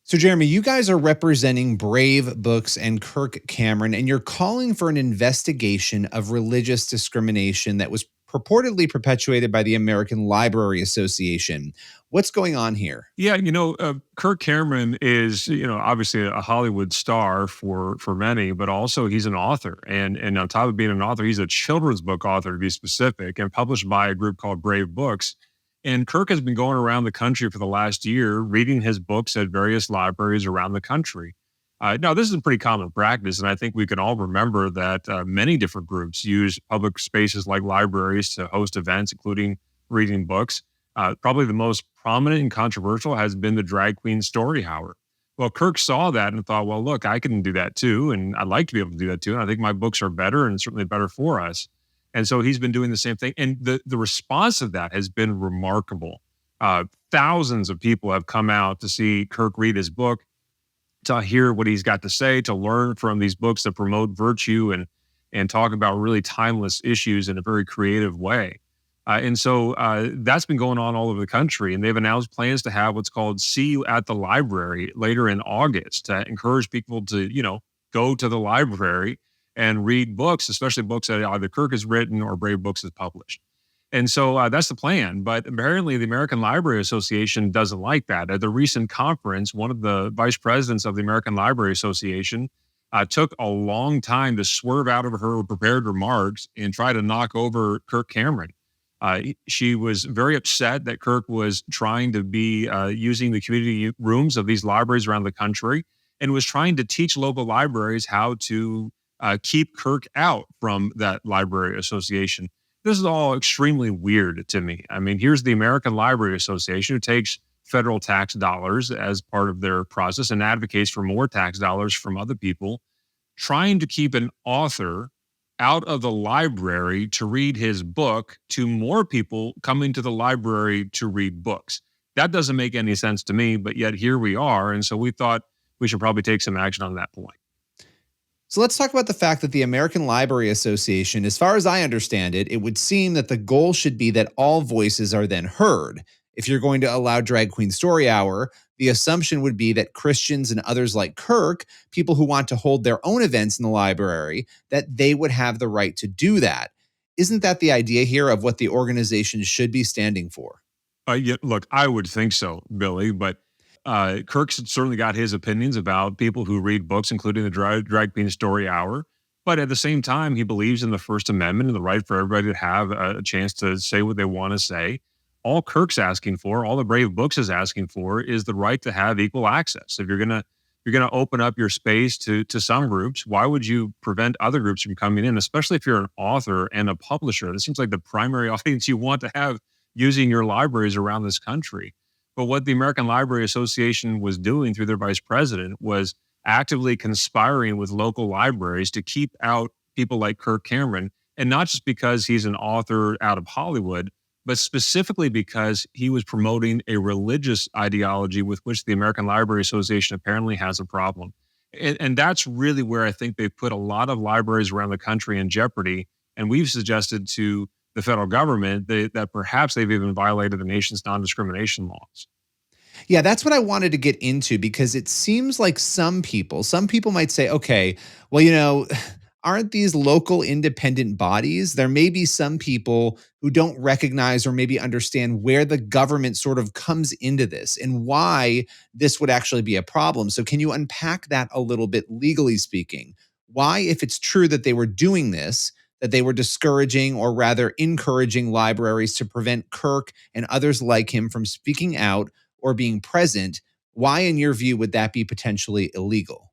So, Jeremy, you guys are representing Brave Books and Kirk Cameron, and you're calling for an investigation of religious discrimination that was purportedly perpetuated by the American Library Association. What's going on here? Yeah, Kirk Cameron is, obviously a Hollywood star for many, but also he's an author, and on top of being an author, he's a children's book author to be specific, and published by a group called Brave Books. And Kirk has been going around the country for the last year, reading his books at various libraries around the country. Now, this is a pretty common practice, and I think we can all remember that many different groups use public spaces like libraries to host events, including reading books. Probably the most prominent and controversial has been the drag queen story hour. Well, Kirk saw that and thought, well, look, I can do that too. And I'd like to be able to do that too. And I think my books are better and certainly better for us. And so he's been doing the same thing. And the response of that has been remarkable. Thousands of people have come out to see Kirk read his book, to hear what he's got to say, to learn from these books that promote virtue and talk about really timeless issues in a very creative way. And so that's been going on all over the country. And they've announced plans to have what's called See You at the Library later in August to encourage people to, go to the library and read books, especially books that either Kirk has written or Brave Books has published. And so that's the plan. But apparently the American Library Association doesn't like that. At the recent conference, one of the vice presidents of the American Library Association took a long time to swerve out of her prepared remarks and try to knock over Kirk Cameron. She was very upset that Kirk was trying to be using the community rooms of these libraries around the country and was trying to teach local libraries how to keep Kirk out from that library association. This is all extremely weird to me. I mean, here's the American Library Association, who takes federal tax dollars as part of their process and advocates for more tax dollars from other people, trying to keep an author out of the library to read his book to more people coming to the library to read books. That doesn't make any sense to me, but yet here we are. And so we thought we should probably take some action on that point. So let's talk about the fact that the American Library Association, as far as I understand it, it would seem that the goal should be that all voices are then heard. If you're going to allow Drag Queen Story Hour, the assumption would be that Christians and others like Kirk, people who want to hold their own events in the library, that they would have the right to do that. Isn't that the idea here of what the organization should be standing for? Yeah, look, I would think so, Billy, but Kirk's certainly got his opinions about people who read books, including the Drag Queen Story Hour. But at the same time, he believes in the First Amendment and the right for everybody to have a chance to say what they want to say. All Kirk's asking for, all the Brave Books is asking for, is the right to have equal access. If you're gonna open up your space to some groups, why would you prevent other groups from coming in? Especially if you're an author and a publisher, this seems like the primary audience you want to have using your libraries around this country. But what the American Library Association was doing through their vice president was actively conspiring with local libraries to keep out people like Kirk Cameron, and not just because he's an author out of Hollywood, but specifically because he was promoting a religious ideology with which the American Library Association apparently has a problem. And that's really where I think they've put a lot of libraries around the country in jeopardy. And we've suggested to the federal government that perhaps they've even violated the nation's non-discrimination laws. Yeah, that's what I wanted to get into, because it seems like some people might say, okay, well, aren't these local independent bodies? There may be some people who don't recognize or maybe understand where the government sort of comes into this and why this would actually be a problem. So can you unpack that a little bit, legally speaking? Why, if it's true that they were doing this, that they were discouraging or rather encouraging libraries to prevent Kirk and others like him from speaking out or being present, why, in your view, would that be potentially illegal?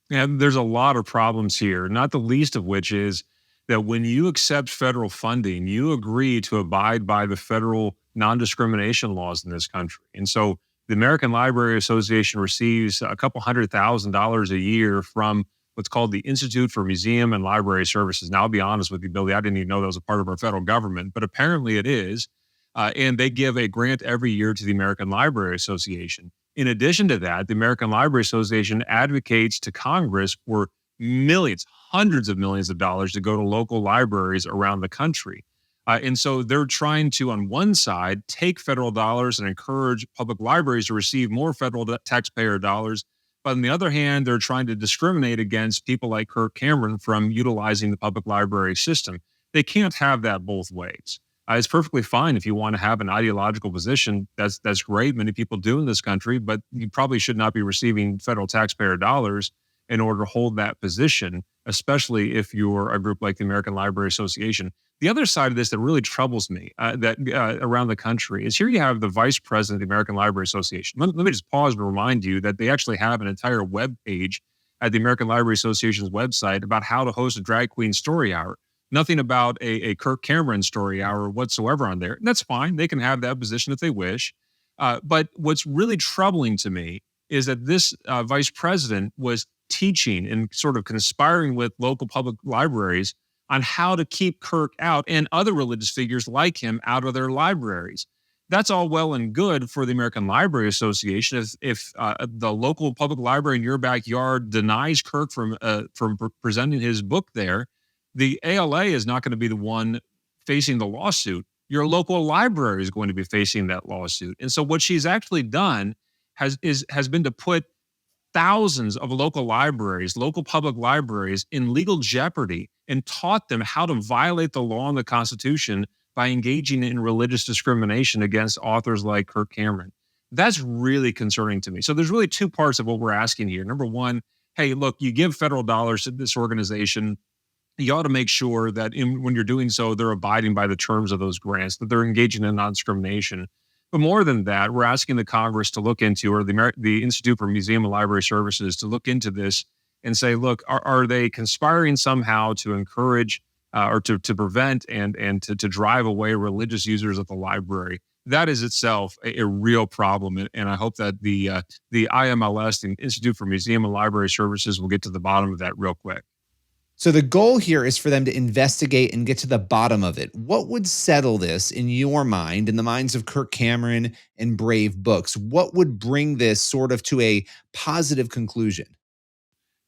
Yeah, there's a lot of problems here, not the least of which is that when you accept federal funding, you agree to abide by the federal non-discrimination laws in this country. And so the American Library Association receives a couple $100,000 a year from what's called the Institute for Museum and Library Services. Now, I'll be honest with you, Billy, I didn't even know that was a part of our federal government, but apparently it is. And they give a grant every year to the American Library Association. In addition to that, the American Library Association advocates to Congress for millions, hundreds of millions of dollars to go to local libraries around the country. And so they're trying to, on one side, take federal dollars and encourage public libraries to receive more federal taxpayer dollars. But on the other hand, they're trying to discriminate against people like Kirk Cameron from utilizing the public library system. They can't have that both ways. It's perfectly fine if you want to have an ideological position. That's great. Many people do in this country, but you probably should not be receiving federal taxpayer dollars in order to hold that position, especially if you're a group like the American Library Association. The other side of this that really troubles me that around the country is here you have the vice president of the American Library Association. Let me just pause and remind you that they actually have an entire web page at the American Library Association's website about how to host a drag queen story hour. Nothing about a Kirk Cameron story hour whatsoever on there. And that's fine. They can have that position if they wish. But what's really troubling to me is that this vice president was teaching and sort of conspiring with local public libraries on how to keep Kirk out and other religious figures like him out of their libraries. That's all well and good for the American Library Association. If the local public library in your backyard denies Kirk from presenting his book there, the ALA is not going to be the one facing the lawsuit. Your local library is going to be facing that lawsuit. And so what she's actually done has been to put thousands of local libraries, local public libraries in legal jeopardy and taught them how to violate the law and the Constitution by engaging in religious discrimination against authors like Kirk Cameron. That's really concerning to me. So there's really two parts of what we're asking here. Number one, hey, look, you give federal dollars to this organization, you ought to make sure that when you're doing so, they're abiding by the terms of those grants, that they're engaging in non-discrimination. But more than that, we're asking the Congress to look into, or the Institute for Museum and Library Services to look into this and say, look, are they conspiring somehow to encourage or to prevent and to drive away religious users of the library? That is itself a real problem. And I hope that the IMLS, the Institute for Museum and Library Services, will get to the bottom of that real quick. So the goal here is for them to investigate and get to the bottom of it. What would settle this in your mind, in the minds of Kirk Cameron and Brave Books? What would bring this sort of to a positive conclusion?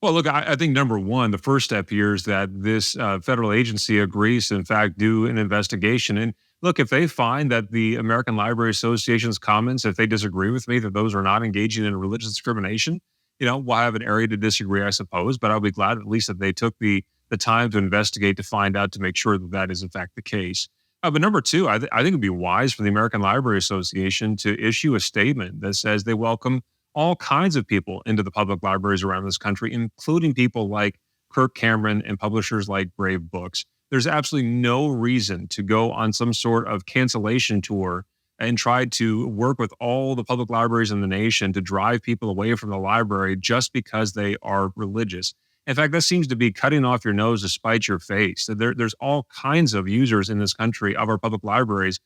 Well, look, I think number one, the first step here is that this federal agency agrees to, in fact, do an investigation. And look, if they find that the American Library Association's comments, if they disagree with me, that those are not engaging in religious discrimination, we'll have an area to disagree, I suppose, but I'll be glad at least that they took the time to investigate to find out, to make sure that that is in fact the case. But number two, I think it'd be wise for the American Library Association to issue a statement that says they welcome all kinds of people into the public libraries around this country, including people like Kirk Cameron and publishers like Brave Books. There's absolutely no reason to go on some sort of cancellation tour and try to work with all the public libraries in the nation to drive people away from the library just because they are religious. In fact, that seems to be cutting off your nose to spite your face. There's all kinds of users in this country of our public libraries,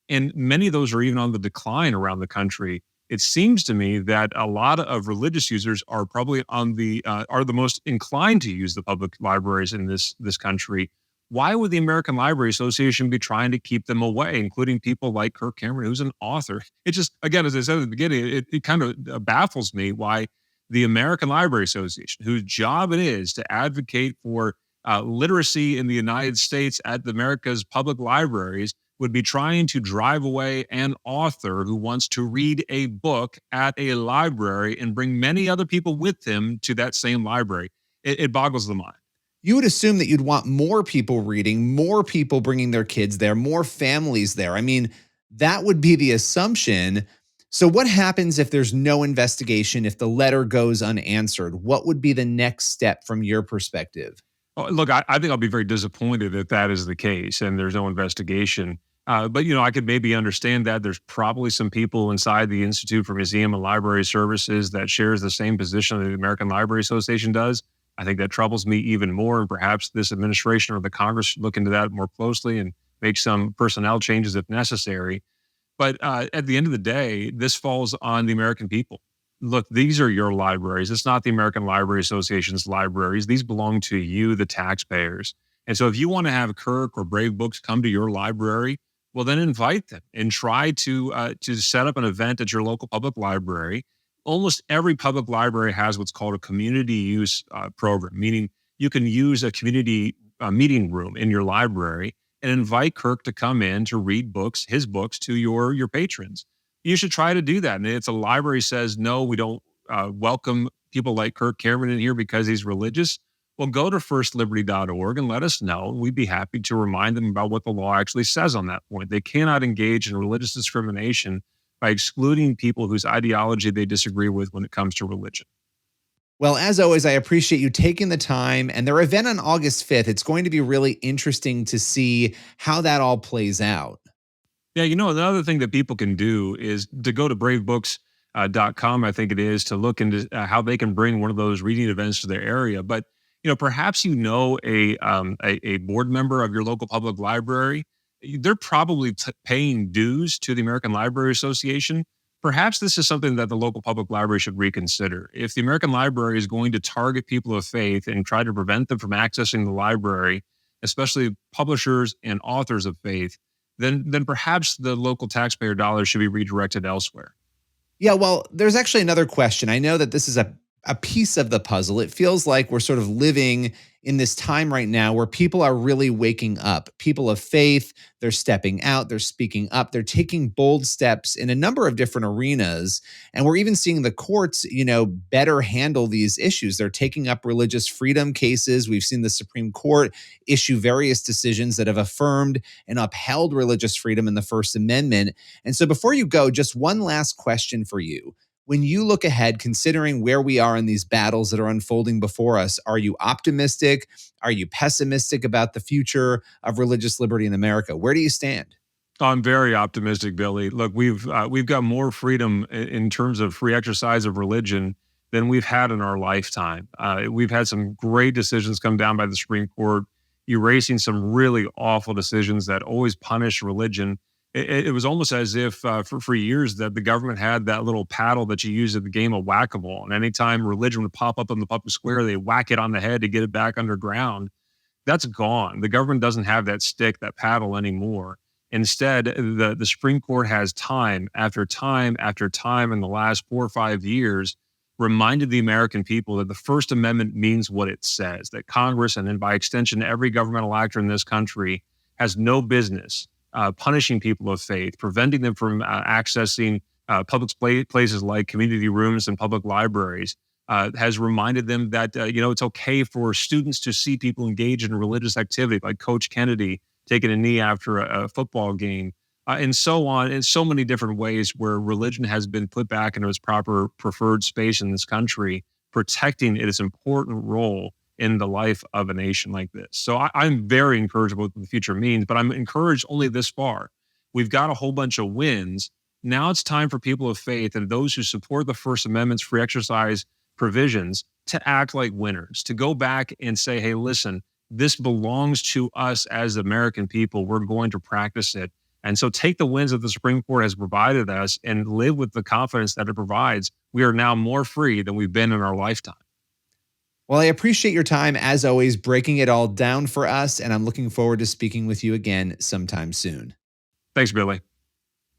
and many of those are even on the decline around the country. It seems to me that a lot of religious users are probably are the most inclined to use the public libraries in this country. Why would the American Library Association be trying to keep them away, including people like Kirk Cameron, who's an author? It just, again, as I said at the beginning, it kind of baffles me why the American Library Association, whose job it is to advocate for literacy in the United States at America's public libraries, would be trying to drive away an author who wants to read a book at a library and bring many other people with him to that same library. It boggles the mind. You would assume that you'd want more people reading, more people bringing their kids there, more families there. I mean, that would be the assumption. So what happens if there's no investigation, if the letter goes unanswered? What would be the next step from your perspective? Well, look, I think I'll be very disappointed if that is the case and there's no investigation. But, I could maybe understand that. There's probably some people inside the Institute for Museum and Library Services that shares the same position that the American Library Association does. I think that troubles me even more, and perhaps this administration or the Congress should look into that more closely and make some personnel changes if necessary. But at the end of the day, this falls on the American people. Look, these are your libraries. It's not the American Library Association's libraries. These belong to you, the taxpayers. And so if you want to have Kirk or Brave Books come to your library, well, then invite them and try to set up an event at your local public library. Almost every public library has what's called a community use program, meaning you can use a community meeting room in your library and invite Kirk to come in to read books, his books, to your patrons. You should try to do that. And if the library says, no, we don't welcome people like Kirk Cameron in here because he's religious, well, go to firstliberty.org and let us know. We'd be happy to remind them about what the law actually says on that point. They cannot engage in religious discrimination by excluding people whose ideology they disagree with when it comes to religion. Well, as always, I appreciate you taking the time and their event on August 5th. It's going to be really interesting to see how that all plays out. Yeah, another thing that people can do is to go to bravebooks.com, I think it is, to look into how they can bring one of those reading events to their area. But, perhaps a board member of your local public library, they're probably paying dues to the American Library Association. Perhaps this is something that the local public library should reconsider. If the American Library is going to target people of faith and try to prevent them from accessing the library, especially publishers and authors of faith, then perhaps the local taxpayer dollars should be redirected elsewhere. Yeah, well, there's actually another question. I know that this is a piece of the puzzle. It feels like we're sort of living in this time right now where people are really waking up. People of faith, they're stepping out, they're speaking up, they're taking bold steps in a number of different arenas. And we're even seeing the courts, better handle these issues. They're taking up religious freedom cases. We've seen the Supreme Court issue various decisions that have affirmed and upheld religious freedom in the First Amendment. And so before you go, just one last question for you. When you look ahead, considering where we are in these battles that are unfolding before us, are you optimistic? Are you pessimistic about the future of religious liberty in America? Where do you stand? I'm very optimistic, Billy. Look, we've got more freedom in terms of free exercise of religion than we've had in our lifetime. We've had some great decisions come down by the Supreme Court, erasing some really awful decisions that always punish religion. It was almost as if for years that the government had that little paddle that you use at the game of whack-a-mole. And anytime religion would pop up in the public square, they whack it on the head to get it back underground. That's gone. The government doesn't have that stick, that paddle anymore. Instead, the Supreme Court has time after time after time in the last 4 or 5 years reminded the American people that the First Amendment means what it says, that Congress, and then by extension, every governmental actor in this country, has no business punishing people of faith, preventing them from accessing public places like community rooms and public libraries, has reminded them that, it's okay for students to see people engage in religious activity, like Coach Kennedy taking a knee after a football game, and so on, in so many different ways where religion has been put back into its proper preferred space in this country, protecting its important role in the life of a nation like this. So I'm very encouraged about what the future means, but I'm encouraged only this far. We've got a whole bunch of wins. Now it's time for people of faith and those who support the First Amendment's free exercise provisions to act like winners, to go back and say, hey, listen, this belongs to us as American people. We're going to practice it. And so take the wins that the Supreme Court has provided us and live with the confidence that it provides. We are now more free than we've been in our lifetime. Well, I appreciate your time, as always, breaking it all down for us, and I'm looking forward to speaking with you again sometime soon. Thanks, Billy.